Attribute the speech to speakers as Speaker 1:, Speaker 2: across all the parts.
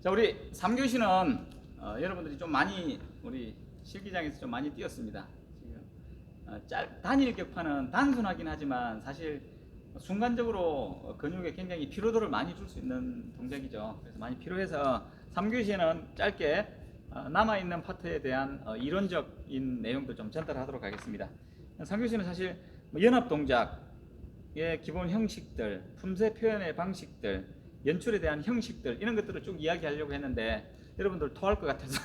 Speaker 1: 자, 우리 3교시는 여러분들이 좀 많이 우리 실기장에서 좀 많이 뛰었습니다. 지금 단일 격파는 단순하긴 하지만 사실 순간적으로 근육에 굉장히 피로도를 많이 줄 수 있는 동작이죠. 그래서 많이 필요해서 3교시에는 짧게 남아있는 파트에 대한 이론적인 내용도 좀 전달하도록 하겠습니다. 3교시는 사실 연합 동작의 기본 형식들, 품새 표현의 방식들, 연출에 대한 형식들 이런 것들을 쭉 이야기하려고 했는데 여러분들 토할 것 같아서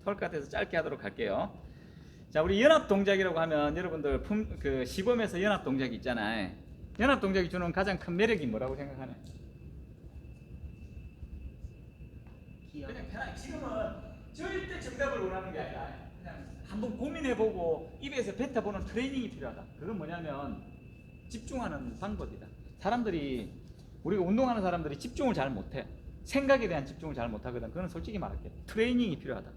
Speaker 1: 토할 것 같아서 짧게 하도록 할게요. 자, 우리 연합 동작이라고 하면 여러분들 그 시범에서 연합 동작이 있잖아요. 연합 동작이 주는 가장 큰 매력이 뭐라고 생각하나요? 그냥 편하게 지금은 절대 정답을 원하는 게 아니라 그냥 한번 고민해보고 입에서 뱉어보는 트레이닝이 필요하다. 그건 뭐냐면 집중하는 방법이다. 사람들이 우리가 운동하는 사람들이 집중을 잘 못해. 생각에 대한 집중을 잘 못하거든. 그건 솔직히 말할게. 트레이닝이 필요하다.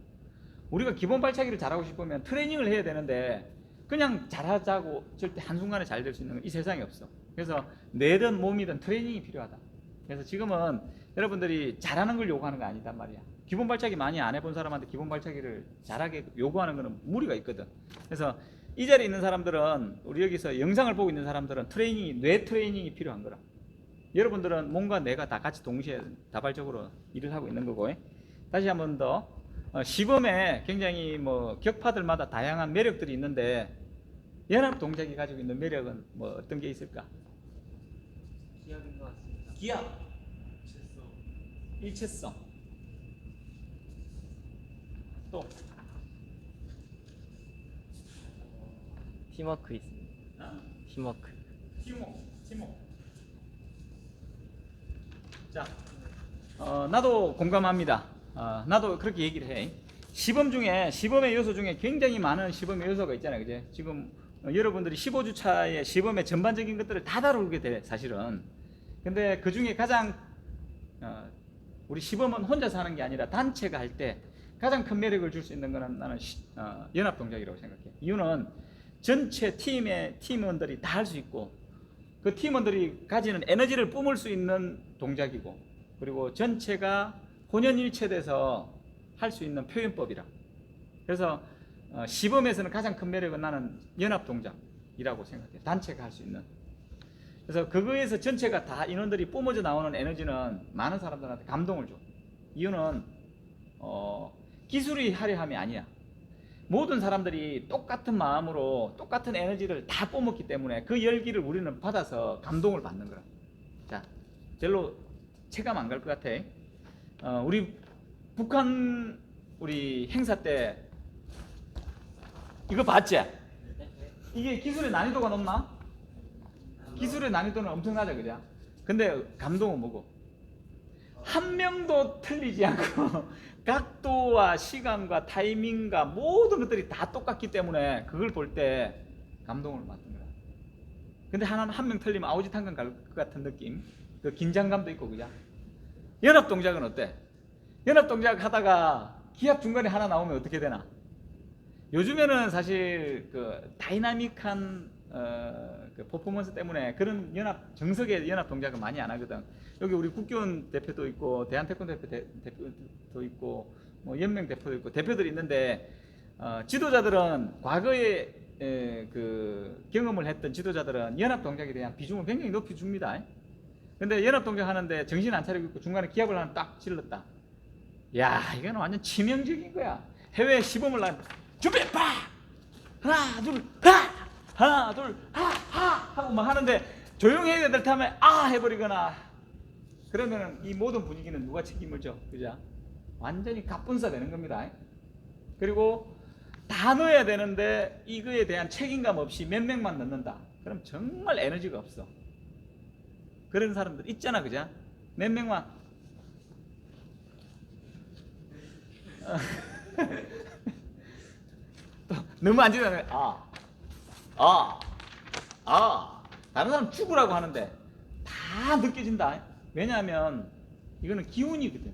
Speaker 1: 우리가 기본 발차기를 잘하고 싶으면 트레이닝을 해야 되는데 그냥 잘하자고 절대 한순간에 잘 될 수 있는 건 이 세상에 없어. 그래서 뇌든 몸이든 트레이닝이 필요하다. 그래서 지금은 여러분들이 잘하는 걸 요구하는 거 아니단 말이야. 기본 발차기 많이 안 해본 사람한테 기본 발차기를 잘하게 요구하는 거는 무리가 있거든. 그래서 이 자리에 있는 사람들은, 우리 여기서 영상을 보고 있는 사람들은 트레이닝이, 뇌 트레이닝이 필요한 거라. 여러분들은 몸과 뇌가 다 같이 동시에 다발적으로 일을 하고 있는 거고. 다시 한 번 더, 시범에 굉장히 격파들마다 다양한 매력들이 있는데 연합 동작이 가지고 있는 매력은 어떤 게 있을까?
Speaker 2: 기압인 것 같습니다.
Speaker 1: 기압, 일체성, 또
Speaker 2: 팀워크 있습니다. 팀워크.
Speaker 1: 팀워크. 자, 나도 공감합니다. 나도 그렇게 얘기를 해. 시범의 요소 중에 굉장히 많은 시범의 요소가 있잖아요. 그제? 지금 여러분들이 15주차의 시범의 전반적인 것들을 다 다루게 돼, 사실은. 근데 그 중에 가장 우리 시범은 혼자서 하는 게 아니라 단체가 할 때 가장 큰 매력을 줄 수 있는 거는 나는 연합 동작이라고 생각해. 이유는 전체 팀원들이 다 할 수 있고 그 팀원들이 가지는 에너지를 뿜을 수 있는 동작이고, 그리고 전체가 혼연일체돼서 할 수 있는 표현법이라. 그래서 시범에서는 가장 큰 매력은 나는 연합 동작이라고 생각해. 단체가 할 수 있는. 그래서 그거에서 전체가 다 인원들이 뿜어져 나오는 에너지는 많은 사람들한테 감동을 줘. 이유는 기술이 화려함이 아니야. 모든 사람들이 똑같은 마음으로 똑같은 에너지를 다 뿜었기 때문에 그 열기를 우리는 받아서 감동을 받는 거야. 자, 별로 체감 안 갈 것 같아. 우리 북한 우리 행사 때 이거 봤지? 이게 기술의 난이도가 높나? 기술의 난이도는 엄청나죠, 그죠? 근데 감동은 뭐고? 한 명도 틀리지 않고 각도와 시간과 타이밍과 모든 것들이 다 똑같기 때문에 그걸 볼 때 감동을 받는 거야. 근데 한 명 틀리면 아우짓 한 건 갈 것 같은 느낌, 그 긴장감도 있고, 그죠? 연합 동작은 어때? 연합 동작 하다가 기합 중간에 하나 나오면 어떻게 되나? 요즘에는 사실 그 다이나믹한 그 퍼포먼스 때문에 그런 정석의 연합 동작은 많이 안 하거든. 여기 우리 국교원 대표도 있고 대한태권도 대표도 있고 연맹 대표도 있고 대표들이 있는데 지도자들은 과거에 그 경험을 했던 지도자들은 연합 동작에 대한 비중을 굉장히 높이 줍니다. 근데 연합 동작 하는데 정신 안 차리고 있고 중간에 기합을 하나 딱 찔렀다. 야, 이거는 완전 치명적인 거야. 해외 시범을 준비 빠 하나 둘 하고 막 하는데 조용해야 될 틈에 해버리거나 그러면 이 모든 분위기는 누가 책임을 져? 그죠? 완전히 갑분싸 되는 겁니다. 그리고 다 넣어야 되는데 이거에 대한 책임감 없이 몇 명만 넣는다. 그럼 정말 에너지가 없어. 그런 사람들 있잖아, 그죠? 몇 명만 또 너무 안 지나면 다른 사람 죽으라고 하는데 다 느껴진다. 왜냐하면 이거는 기운이거든.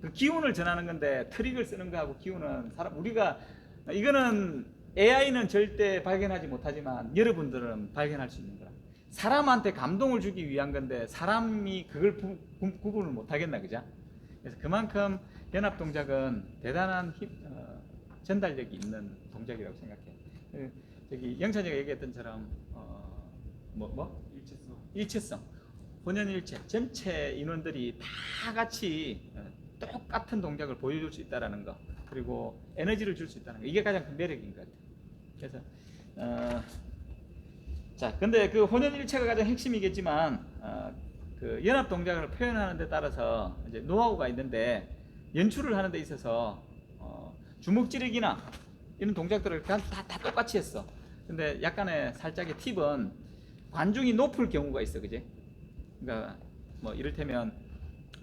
Speaker 1: 그 기운을 전하는 건데 트릭을 쓰는 거하고 기운은 우리가 이거는 AI는 절대 발견하지 못하지만 여러분들은 발견할 수 있는 거야. 사람한테 감동을 주기 위한 건데 사람이 그걸 구분을 못 하겠나, 그죠? 그래서 그만큼 연합 동작은 대단한 전달력이 있는 동작이라고 생각해. 저기 영찬이가 얘기했던 처럼 일체성, 혼연일체, 전체 인원들이 다 같이 똑같은 동작을 보여줄 수 있다라는 거, 그리고 에너지를 줄 수 있다는 거, 이게 가장 큰 매력인 것 같아요. 그래서 자, 근데 그 혼연일체가 가장 핵심이겠지만 그 연합 동작을 표현하는 데 따라서 이제 노하우가 있는데, 연출을 하는 데 있어서 주먹 찌르기나 이런 동작들을 다 똑같이 했어. 근데 약간의 살짝의 팁은 관중이 높을 경우가 있어, 그지? 그러니까 뭐 이를테면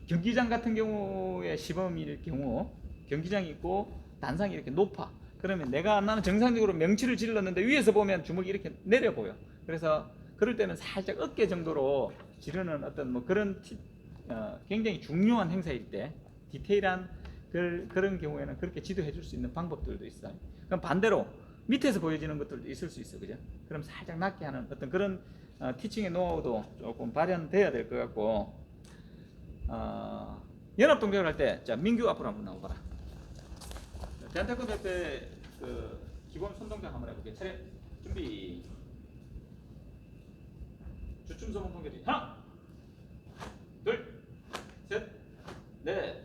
Speaker 1: 경기장 같은 경우에 시범일 경우, 경기장이 있고 단상이 이렇게 높아. 그러면 나는 정상적으로 명치를 질렀는데 위에서 보면 주먹이 이렇게 내려 보여. 그래서 그럴 때는 살짝 어깨 정도로 지르는 어떤 뭐 그런 굉장히 중요한 행사일 때, 디테일한 그런 경우에는 그렇게 지도해 줄 수 있는 방법들도 있어요. 그럼 반대로 밑에서 보여지는 것들도 있을 수 있어, 그죠? 그럼 살짝 낮게 하는 어떤 그런 티칭의 노하우도 조금 발현돼야 될 것 같고, 연합 동작을 할 때, 자, 민규 앞으로 한번 나와봐라. 대한태권도 때 그 기본 손 동작 한번 해볼게. 차례 준비. 주춤 소문 공격이 하나, 둘, 셋, 넷,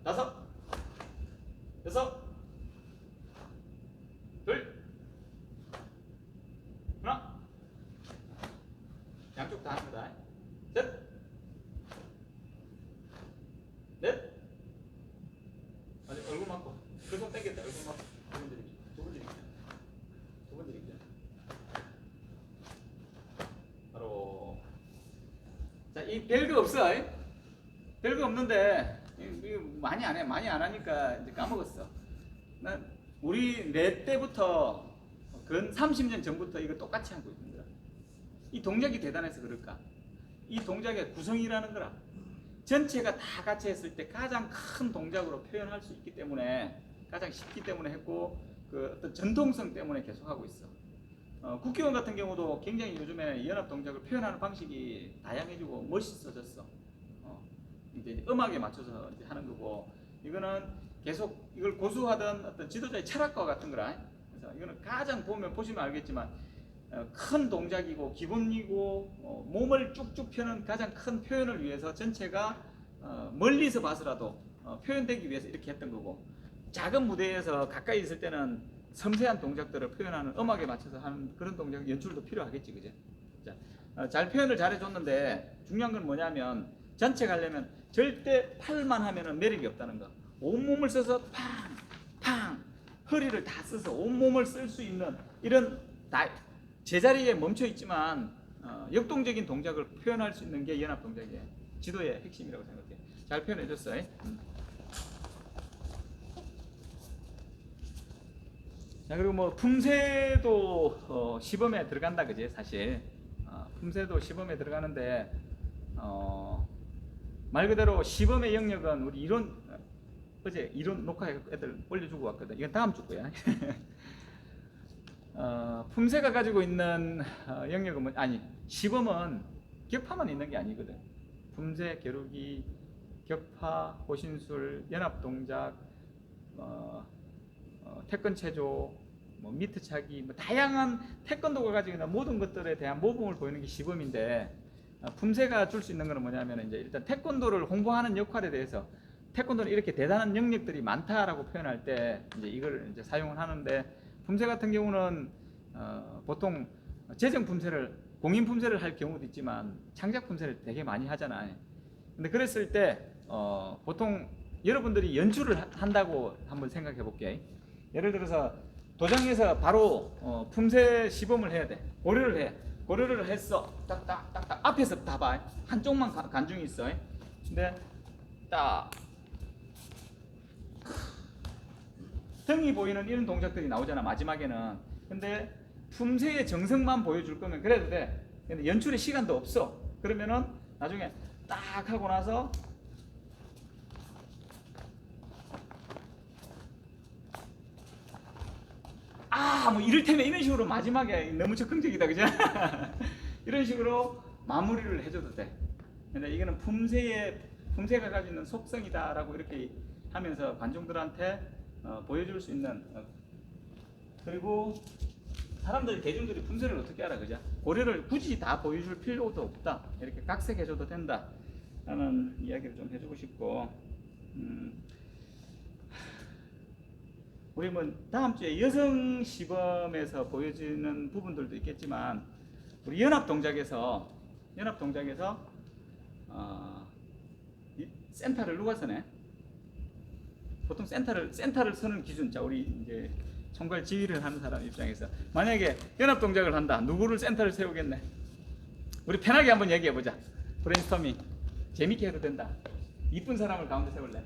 Speaker 1: 다섯, 여섯, 둘, 하나, 양쪽 다 합니다. 셋, 넷, 얼굴 맞고, 그 손 땡겼다. 얼굴 맞고, 두 번 드리기. 바로. 자, 이 별거 없어. 별거 없는데 이거 많이 안 해. 많이 안 하니까 이제 까먹었어. 난 우리 내 때부터 근 30년 전부터 이거 똑같이 하고 있는 거야. 이 동작이 대단해서 그럴까? 이 동작의 구성이라는 거라. 전체가 다 같이 했을 때 가장 큰 동작으로 표현할 수 있기 때문에, 가장 쉽기 때문에 했고, 그 어떤 전통성 때문에 계속 하고 있어. 국회의원 같은 경우도 굉장히 요즘에 연합 동작을 표현하는 방식이 다양해지고 멋있어졌어. 이제 음악에 맞춰서 이제 하는 거고, 이거는 계속 이걸 고수하던 어떤 지도자의 철학과 같은 거라. 그래서 이거는 가장 보시면 알겠지만 큰 동작이고 기본이고, 몸을 쭉쭉 펴는 가장 큰 표현을 위해서 전체가 멀리서 봐서라도 표현되기 위해서 이렇게 했던 거고, 작은 무대에서 가까이 있을 때는 섬세한 동작들을 표현하는, 음악에 맞춰서 하는 그런 동작, 연출도 필요하겠지, 그죠? 자, 잘 표현을 잘 해줬는데 중요한 건 뭐냐면, 전체 가려면 절대 팔만 하면은 매력이 없다는 거. 온몸을 써서 팡 허리를 다 써서 온몸을 쓸 수 있는 이런 제자리에 멈춰 있지만 역동적인 동작을 표현할 수 있는 게 연합 동작이에요. 지도의 핵심이라고 생각해. 잘 표현해줬어요. 자, 그리고 뭐 품새도 시범에 들어간다, 그지? 사실 품새도 시범에 들어가는데 말 그대로 시범의 영역은 우리 어제 이론 녹화 애들 올려주고 왔거든. 이건 다음 주 거야. 품새가 가지고 있는 영역은 시범은 격파만 있는 게 아니거든. 품새, 겨루기, 격파, 호신술, 연합동작, 태권체조, 미트차기, 다양한 태권도가 가지고 있는 모든 것들에 대한 모범을 보이는 게 시범인데, 품새가 줄 수 있는 것은 뭐냐면, 이제 일단 태권도를 홍보하는 역할에 대해서, 태권도는 이렇게 대단한 영역들이 많다라고 표현할 때 이제 이걸 이제 사용을 하는데, 품새 같은 경우는 보통 재정 품새를, 공인 품새를 할 경우도 있지만 창작 품새를 되게 많이 하잖아요. 근데 그랬을 때 보통 여러분들이 연출을 한다고 한번 생각해 볼게요. 예를 들어서 도장에서 바로 품새 시범을 해야 돼. 고려를 했어. 딱딱딱딱 앞에서 다 봐. 한쪽만 간중이 있어. 근데 딱 등이 보이는 이런 동작들이 나오잖아, 마지막에는. 근데 품새의 정석만 보여줄 거면 그래도 돼. 근데 연출의 시간도 없어. 그러면은 나중에 딱 하고 나서 뭐 이를테면 이런 식으로 마지막에 너무 적극적이다, 그죠? 이런 식으로 마무리를 해줘도 돼. 근데 이거는 품새의 품새가 가지는 속성이다라고 이렇게 하면서 관중들한테 보여줄 수 있는 그리고 사람들 대중들이 품새를 어떻게 알아, 그죠? 고려를 굳이 다 보여줄 필요도 없다. 이렇게 각색해줘도 된다. 라는 이야기를 좀 해주고 싶고, 우리 뭐 다음 주에 여성 시범에서 보여지는 부분들도 있겠지만, 우리 연합 동작에서 이 센터를 누가 서네? 보통 센터를 서는 기준, 자 우리 이제 총괄 지휘를 하는 사람 입장에서 만약에 연합 동작을 한다, 누구를 센터를 세우겠네? 우리 편하게 한번 얘기해 보자. 브레인스토밍 재밌게 해도 된다. 이쁜 사람을 가운데 세울래?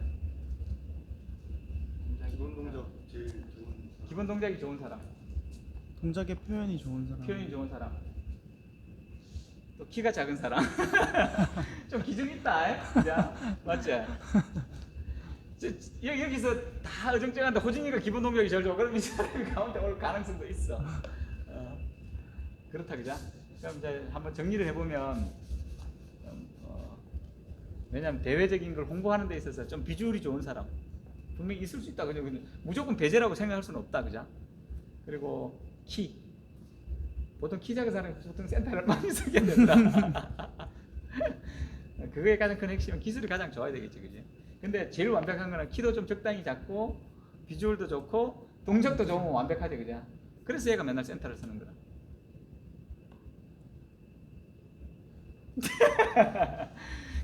Speaker 3: 기본 동작 제일 좋은 사람.
Speaker 1: 기본 동작이 좋은 사람,
Speaker 4: 동작의 표현이 좋은 사람.
Speaker 1: 표현이 좋은 사람, 또 키가 작은 사람. 좀 기준 있다, 그죠? 맞지? 여기서 다 어정쩡한데 호진이가 기본 동작이 제일 좋아. 그럼 이 사람이 가운데 올 가능성도 있어. 그렇다, 그죠? 그럼 이제 한번 정리를 해보면, 왜냐하면 대외적인 걸 홍보하는 데 있어서 좀 비주얼이 좋은 사람 분명히 있을 수 있다, 그죠? 근데 무조건 배제라고 생각할 수는 없다, 그죠? 그리고 키, 보통 키 작은 사람이 보통 센터를 많이 쓰게 된다. 그거의 가장 큰 핵심은 기술이 가장 좋아야 되겠지, 그지? 근데 제일 완벽한 거는 키도 좀 적당히 작고 비주얼도 좋고 동작도 좋으면 완벽하지, 그죠? 그래서 얘가 맨날 센터를 쓰는 거야.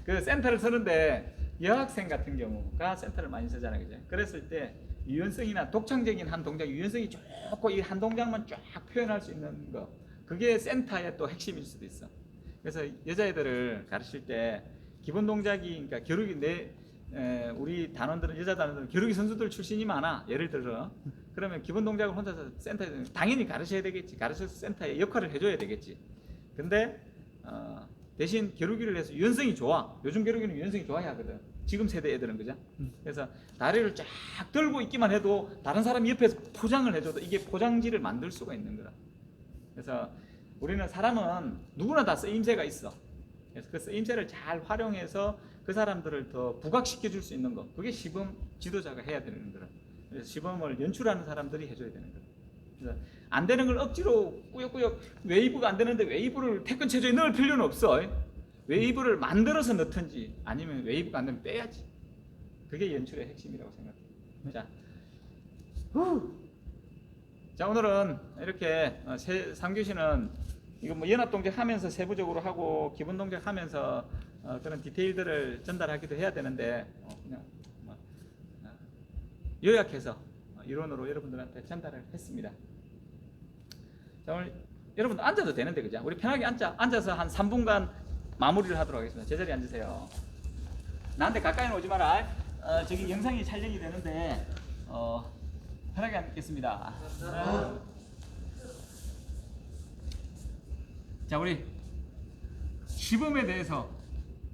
Speaker 1: 그 센터를 쓰는데 여학생 같은 경우가 센터를 많이 쓰잖아요, 그죠? 그랬을 때 유연성이나 독창적인 한 동작, 유연성이 좋고 이 한 동작만 쫙 표현할 수 있는 거, 그게 센터의 또 핵심일 수도 있어. 그래서 여자애들을 가르칠 때 기본 동작이, 그러니까 겨루기 우리 단원들은, 여자 단원들은 겨루기 선수들 출신이 많아. 예를 들어 그러면 기본 동작을 혼자서 센터에 당연히 가르쳐야 되겠지. 가르쳐서 센터의 역할을 해줘야 되겠지. 근데 대신 겨루기를 해서 유연성이 좋아. 요즘 겨루기는 유연성이 좋아야 하거든, 지금 세대 애들은, 그죠? 그래서 다리를 쫙 들고 있기만 해도 다른 사람이 옆에서 포장을 해줘도 이게 포장지를 만들 수가 있는 거라. 그래서 우리는 사람은 누구나 다 쓰임새가 있어. 그래서 그 쓰임새를 잘 활용해서 그 사람들을 더 부각시켜 줄 수 있는 거, 그게 시범 지도자가 해야 되는 거라. 그래서 시범을 연출하는 사람들이 해줘야 되는 거라. 그래서 안 되는 걸 억지로 꾸역꾸역, 웨이브가 안 되는데 웨이브를 태권 체조에 넣을 필요는 없어. 웨이브를 만들어서 넣든지 아니면 웨이브가 안 되면 빼야지. 그게 연출의 핵심이라고 생각해. 자 오늘은 이렇게 3교시는 이거 뭐 연합 동작 하면서 세부적으로 하고 기본 동작 하면서 그런 디테일들을 전달하기도 해야 되는데 그냥 요약해서 이론으로 여러분들한테 전달을 했습니다. 자 오늘 여러분들 앉아도 되는데, 그죠? 우리 편하게 앉아서 한 3분간 마무리를 하도록 하겠습니다. 제자리에 앉으세요. 나한테 가까이는 오지 마라. 저기 영상이 촬영이 되는데 편하게 앉겠습니다. 자 우리 시범에 대해서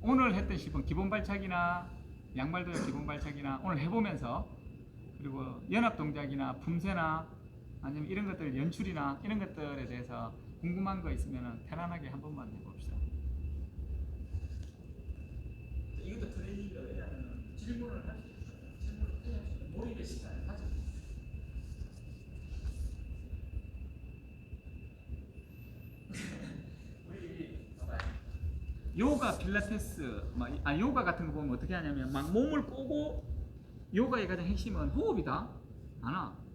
Speaker 1: 오늘 했던 시범, 기본 발차기나 양발들 기본 발차기나 오늘 해보면서, 그리고 연합 동작이나 품새나 아니면 이런 것들 연출이나 이런 것들에 대해서 궁금한 거 있으면 편안하게 한 번만 해봅시다. 이것도 트레이닝을 해야 하는 질문을 할 수 있어요. 질문을 해야 모르게 시간을 가져. 요가, 필라테스, 요가 같은 거 보면 어떻게 하냐면 막 몸을 꼬고, 요가의 가장 핵심은 호흡이다.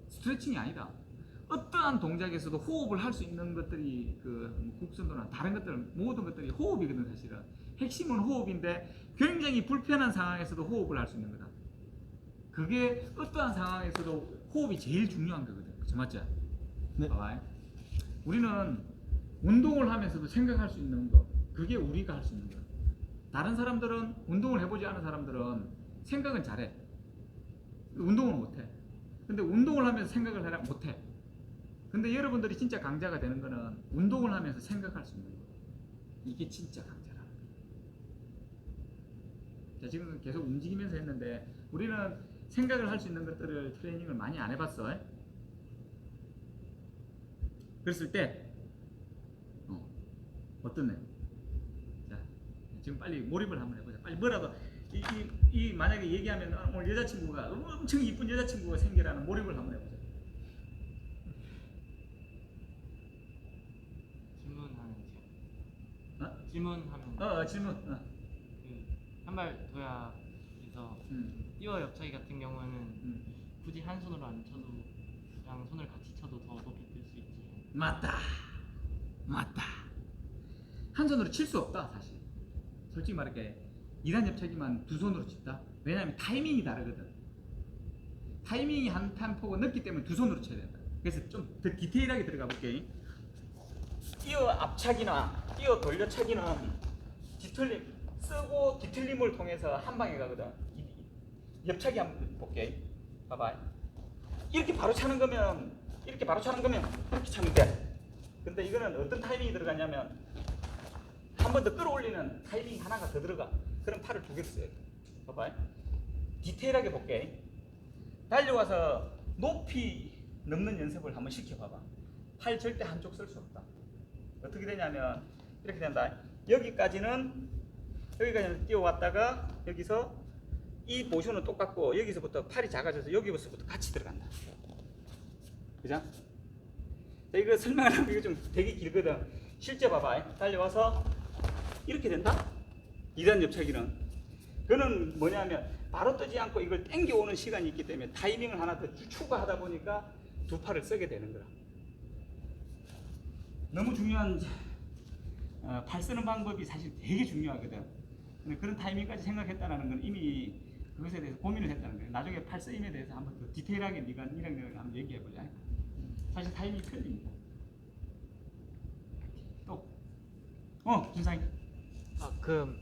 Speaker 1: 스트레칭이 아니다. 어떠한 동작에서도 호흡을 할 수 있는 것들이 국선도나 다른 것들 모든 것들이 호흡이거든. 사실은 핵심은 호흡인데 굉장히 불편한 상황에서도 호흡을 할 수 있는 거다. 그게 어떠한 상황에서도 호흡이 제일 중요한 거거든. 그렇죠? 맞죠?
Speaker 4: 네.
Speaker 1: 봐봐. 우리는 운동을 하면서도 생각할 수 있는 거, 그게 우리가 할 수 있는 거야. 다른 사람들은, 운동을 해보지 않은 사람들은 생각은 잘해. 운동은 못해. 근데 운동을 하면서 생각을 해라 못해. 근데 여러분들이 진짜 강자가 되는 거는 운동을 하면서 생각할 수 있는 거야. 이게 진짜 강자라는 거야. 자, 지금 계속 움직이면서 했는데 우리는 생각을 할 수 있는 것들을 트레이닝을 많이 안 해봤어. 그랬을 때 어떻네? 자, 지금 빨리 몰입을 한번 해보자. 빨리 뭐라도 이 만약에 얘기하면 오늘 여자친구가 엄청 이쁜 여자친구가 생기라는 몰입을 한번 해보자.
Speaker 2: 질문하는
Speaker 1: 어?
Speaker 2: 질문하면
Speaker 1: 질문.
Speaker 2: 한발 도약에서 띄어 옆차기 같은 경우는 굳이 한 손으로 안 쳐도 그냥 손을 같이 쳐도 더 높이 뜰 수 있지.
Speaker 1: 맞다. 한 손으로 칠 수 없다 사실. 솔직히 말할게 2단 옆차기만 두 손으로 친다. 왜냐하면 타이밍이 다르거든. 타이밍이 한 템포가 늦기 때문에 두 손으로 쳐야 된다. 그래서 좀 더 디테일하게 들어가 볼게. 띄어 앞차기나 띄어 돌려차기는 뒤틀림 쓰고 뒤틀림을 통해서 한 방에 가거든. 옆차기 한번 볼게. 봐봐. 이렇게 바로 차는 거면 이렇게 차면 돼. 근데 이거는 어떤 타이밍이 들어가냐면 한 번 더 끌어올리는 타이밍 하나가 더 들어가. 그럼 팔을 두 개로 써야 돼. 봐봐. 디테일하게 볼게. 달려와서 높이 넘는 연습을 한번 시켜봐봐. 팔 절대 한쪽 쓸 수 없다. 어떻게 되냐면 이렇게 된다. 여기까지는 뛰어왔다가 여기서 이 모션은 똑같고 여기서부터 팔이 작아져서 여기서부터 같이 들어간다. 그죠? 자, 이거 설명하려면 이거 좀 되게 길거든. 실제 봐봐. 달려와서 이렇게 된다. 2단 옆차기는 그거는 뭐냐면 바로 뜨지 않고 이걸 당겨오는 시간이 있기 때문에 타이밍을 하나 더 추가하다 보니까 두 팔을 쓰게 되는 거라. 너무 중요한 팔 쓰는 방법이 사실 되게 중요하거든. 근데 그런 타이밍까지 생각했다는 건 이미 그것에 대해서 고민을 했다는 거예요. 나중에 팔 쓰임에 대해서 한번 더 디테일하게 네가 이랑 한번 얘기해보자. 사실 타이밍이 틀립니다. 또 준상이.
Speaker 2: 그럼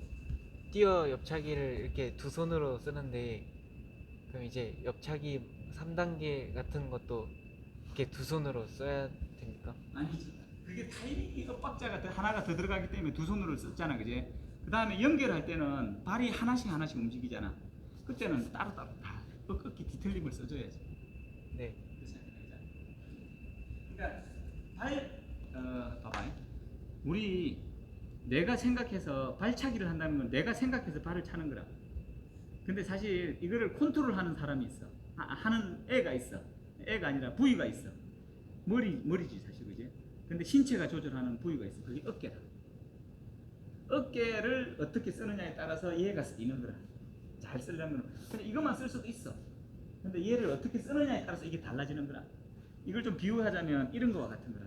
Speaker 2: 띄어 옆차기를 이렇게 두 손으로 쓰는데 그럼 이제 옆차기 3단계 같은 것도 이렇게 두 손으로 써야 됩니까?
Speaker 1: 아니지. 그게 타이밍이 엇박자가 하나가 더 들어가기 때문에 두 손으로 썼잖아, 그지? 그 다음에 연결할 때는 발이 하나씩 움직이잖아. 그때는 따로따로 다 꺾기 뒤틀림을 써줘야지.
Speaker 2: 네.
Speaker 1: 그러니까 봐봐. 우리 내가 생각해서 발차기를 한다는 건 내가 생각해서 발을 차는 거라. 근데 사실 이거를 컨트롤하는 사람이 있어. 하는 애가 있어. 애가 아니라 부위가 있어. 머리지 사실, 그지? 근데 신체가 조절하는 부위가 있어. 그게 어깨다. 어깨를 어떻게 쓰느냐에 따라서 얘가 쓰이는 거라. 잘 쓰려면 근데 이것만 쓸 수도 있어. 근데 얘를 어떻게 쓰느냐에 따라서 이게 달라지는 거라. 이걸 좀 비유하자면 이런 거와 같은 거라.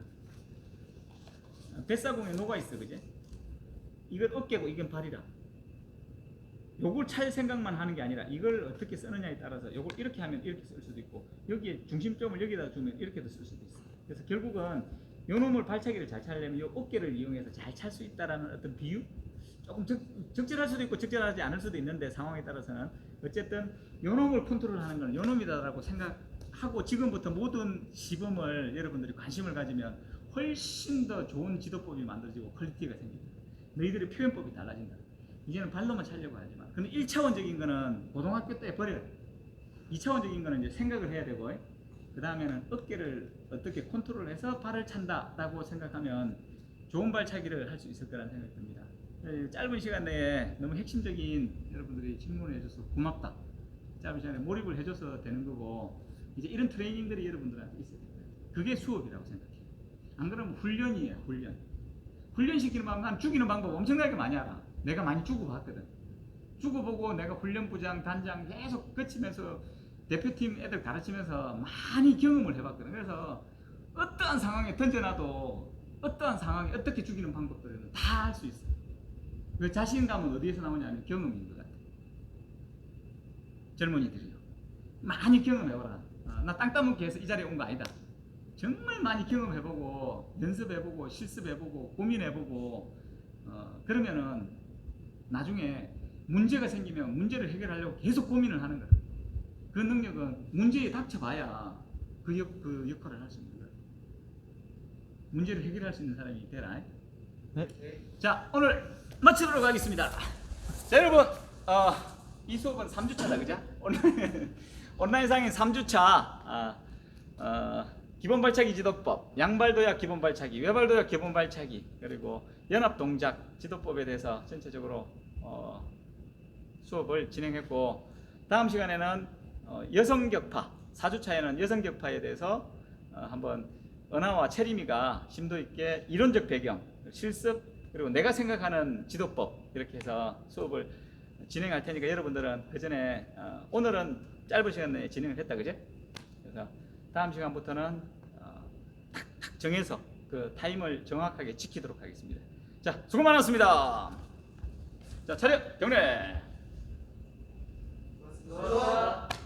Speaker 1: 뱃사공에 녹아 있어, 그지? 이건 어깨고 이건 발이라. 요걸 찰 생각만 하는 게 아니라 이걸 어떻게 쓰느냐에 따라서 요걸 이렇게 하면 이렇게 쓸 수도 있고 여기에 중심점을 여기다 주면 이렇게도 쓸 수도 있어. 그래서 결국은 요 놈을 발차기를 잘 차려면 요 어깨를 이용해서 잘 찰 수 있다라는 어떤 비유? 조금 적절할 수도 있고 적절하지 않을 수도 있는데 상황에 따라서는 어쨌든 요 놈을 컨트롤하는 건 요 놈이다라고 생각하고 지금부터 모든 시범을 여러분들이 관심을 가지면 훨씬 더 좋은 지도법이 만들어지고 퀄리티가 생깁니다. 너희들의 표현법이 달라진다. 이제는 발로만 차려고 하지만 근데 1차원적인 거는 고등학교 때 버려요. 2차원적인 거는 이제 생각을 해야 되고 그 다음에는 어깨를 어떻게 컨트롤해서 발을 찬다라고 생각하면 좋은 발차기를 할 수 있을 거라는 생각이 듭니다. 짧은 시간 내에 너무 핵심적인 여러분들이 질문을 해줘서 고맙다. 짧은 시간에 몰입을 해줘서 되는 거고 이제 이런 트레이닝들이 여러분들한테 있어야 돼요. 그게 수업이라고 생각해요. 안 그러면 훈련이에요. 훈련시키는 방법, 난 죽이는 방법 엄청나게 많이 알아. 내가 많이 죽어봤거든. 죽어보고 내가 훈련부장, 단장 계속 거치면서 대표팀 애들 가르치면서 많이 경험을 해봤거든. 그래서 어떠한 상황에 던져놔도 어떠한 상황에 어떻게 죽이는 방법들은 다 할 수 있어. 그 자신감은 어디에서 나오냐면 경험인 것 같아. 젊은이들이요. 많이 경험해봐라. 나 땅 따먹기 해서 이 자리에 온 거 아니다. 정말 많이 경험해보고 연습해보고 실습해보고 고민해보고 그러면은 나중에 문제가 생기면 문제를 해결하려고 계속 고민을 하는 거야. 그 능력은 문제에 닥쳐봐야 그 역할을 할 수 있는 거야. 문제를 해결할 수 있는 사람이 되라.
Speaker 4: 네.
Speaker 1: 자, 오늘 마치도록 하겠습니다. 자, 여러분 이 수업은 3주차다, 그죠? 온라인상인 3주차 기본 발차기 지도법, 양발 도약 기본 발차기, 외발 도약 기본 발차기, 그리고 연합 동작 지도법에 대해서 전체적으로 수업을 진행했고, 다음 시간에는 여성격파, 4주차에는 여성격파에 대해서 한번 은하와 채림이가 심도 있게 이론적 배경, 실습, 그리고 내가 생각하는 지도법 이렇게 해서 수업을 진행할 테니까 여러분들은 그 전에 오늘은 짧은 시간 내에 진행을 했다, 그제? 그래서 다음 시간부터는 탁탁 정해서 그 타임을 정확하게 지키도록 하겠습니다. 자, 수고 많았습니다. 자, 차렷 경례.
Speaker 3: 수고하셨습니다.